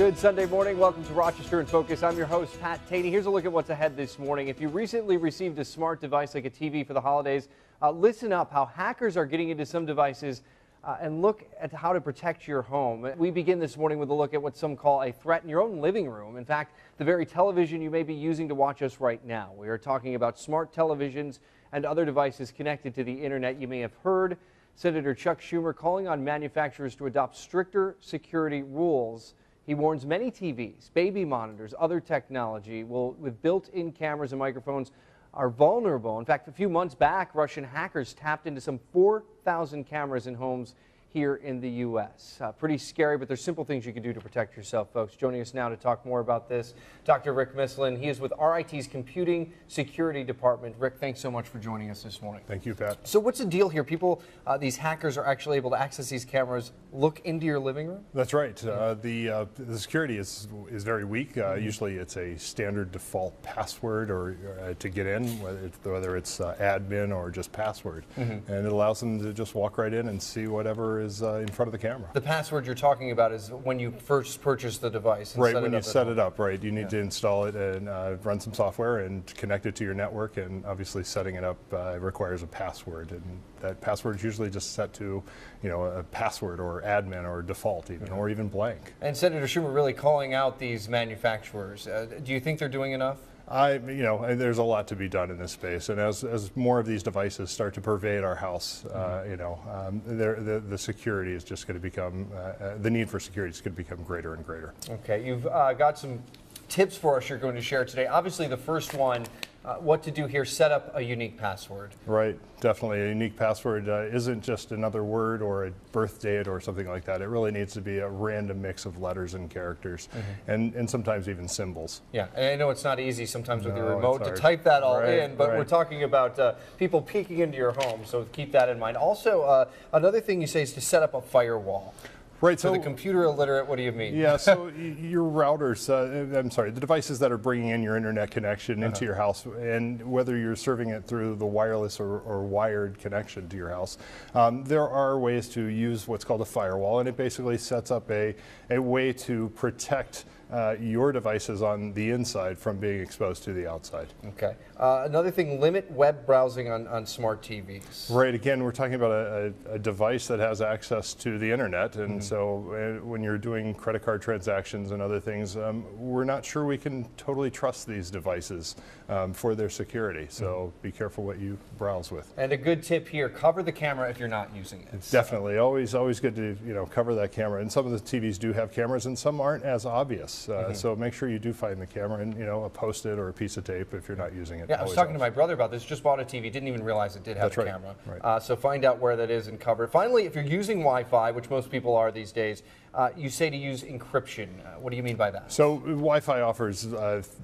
Good Sunday morning. Welcome to Rochester in Focus. I'm your host, Pat Taney. Here's a look at what's ahead this morning. If you recently received a smart device like a TV for the holidays, listen up how hackers are getting into some devices and look at how to protect your home. We begin this morning with a look at what some call a threat in your own living room. In fact, the very television you may be using to watch us right now. We are talking about smart televisions and other devices connected to the internet. You may have heard Senator Chuck Schumer calling on manufacturers to adopt stricter security rules. He warns many TVs, baby monitors, other technology with built-in cameras and microphones are vulnerable. In fact, a few months back, Russian hackers tapped into some 4,000 cameras in homes here in the U.S. Pretty scary, but there's simple things you can do to protect yourself, folks. Joining us now to talk more about this, Dr. Rick Mislan. He is with RIT's Computing Security Department. Rick, thanks so much for joining us this morning. Thank you, Pat. So what's the deal here? People, these hackers are actually able to access these cameras, look into your living room? That's right. The security is very weak. Usually it's a standard default password or to get in, whether it's admin or just password. And it allows them to just walk right in and see whatever is in front of the camera. The password you're talking about is when you first purchase the device. And right, when you set it up, right. You need to install it and run some software and connect it to your network, and obviously setting it up requires a password, and that password is usually just set to, a password or admin or default even, or even blank. And Senator Schumer really calling out these manufacturers. Do you think they're doing enough? There's a lot to be done in this space, and as more of these devices start to pervade our house, the security is just going to become, the need for security is going to become greater and greater. Okay, you've got some tips for us you're going to share today. Obviously, the first one, what to do here, set up a unique password. Right, definitely. A unique password isn't just another word or a birth date or something like that. It really needs to be a random mix of letters and characters, and sometimes even symbols. Yeah, and I know it's not easy sometimes with your remote to type that all in, but we're talking about people peeking into your home, so keep that in mind. Also, another thing you say is to set up a firewall. Right, so the computer illiterate, what do you mean? Yeah, so your routers, the devices that are bringing in your internet connection into your house, and whether you're serving it through the wireless or wired connection to your house, there are ways to use what's called a firewall, and it basically sets up a way to protect your devices on the inside from being exposed to the outside. Okay. Another thing, limit web browsing on smart TVs. Right. Again, we're talking about a device that has access to the internet, and so when you're doing credit card transactions and other things, we're not sure we can totally trust these devices for their security. So be careful what you browse with. And a good tip here: cover the camera if you're not using it. It's definitely always good to cover that camera. And some of the TVs do have cameras, and some aren't as obvious. So make sure you do find the camera and a Post-it or a piece of tape if you're not using it. Yeah, I was talking to my brother about this. Just bought a TV, didn't even realize it did have a camera. Right. So find out where that is and cover it. Finally, if you're using Wi-Fi, which most people are these days, you say to use encryption. What do you mean by that? So Wi-Fi offers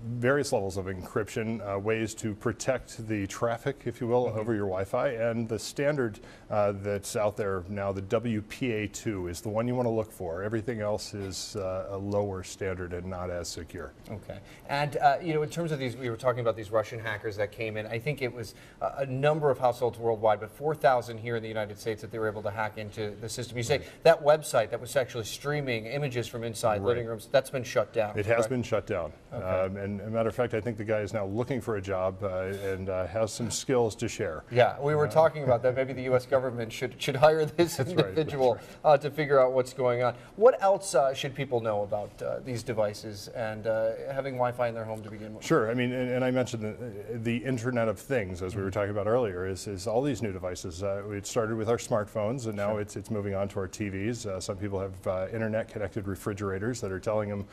various levels of encryption, ways to protect the traffic, if you will, over your Wi-Fi. And the standard that's out there now, the WPA2, is the one you want to look for. Everything else is a lower standard and not as secure. Okay. And in terms of these, we were talking about these Russian hackers that came in. I think it was a number of households worldwide, but 4,000 here in the United States that they were able to hack into the system. You say that website that was actually streaming images from inside living rooms, that's been shut down. It has been shut down. And as a matter of fact, I think the guy is now looking for a job and has some skills to share. Yeah, we were talking about that. Maybe the U.S. government should hire this individual to figure out what's going on. What else should people know about these devices and having Wi-Fi in their home to begin with? Sure. I mean, and I mentioned the Internet of Things, as we were talking about earlier, is all these new devices. It started with our smartphones, and now it's moving on to our TVs. Some people have internet-connected refrigerators that are telling them,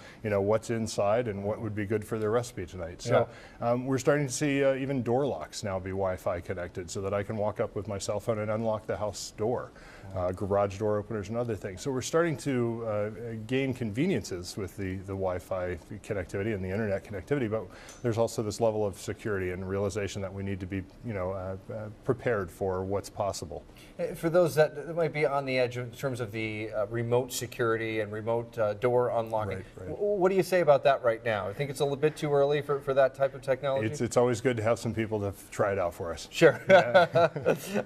what's inside and what would be good for their recipe tonight. So we're starting to see even door locks now be Wi-Fi connected, so that I can walk up with my cell phone and unlock the house door. Garage door openers and other things. So we're starting to gain conveniences with the Wi-Fi connectivity and the internet connectivity, but there's also this level of security and realization that we need to be, prepared for what's possible. For those that might be on the edge in terms of the remote security security and remote door unlocking. Right. What do you say about that right now? I think it's a little bit too early for that type of technology. It's always good to have some people to try it out for us. Sure.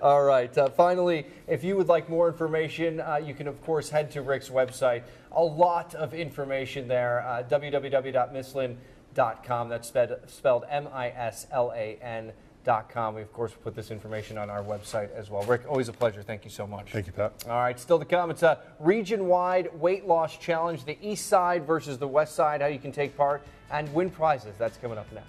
All right. Finally, if you would like more information, you can, of course, head to Rick's website. A lot of information there, www.mislan.com. That's spelled MISLAN.com. We, of course, put this information on our website as well. Rick, always a pleasure. Thank you so much. Thank you, Pat. All right. Still to come, it's a region-wide weight loss challenge, the east side versus the west side, how you can take part and win prizes. That's coming up next.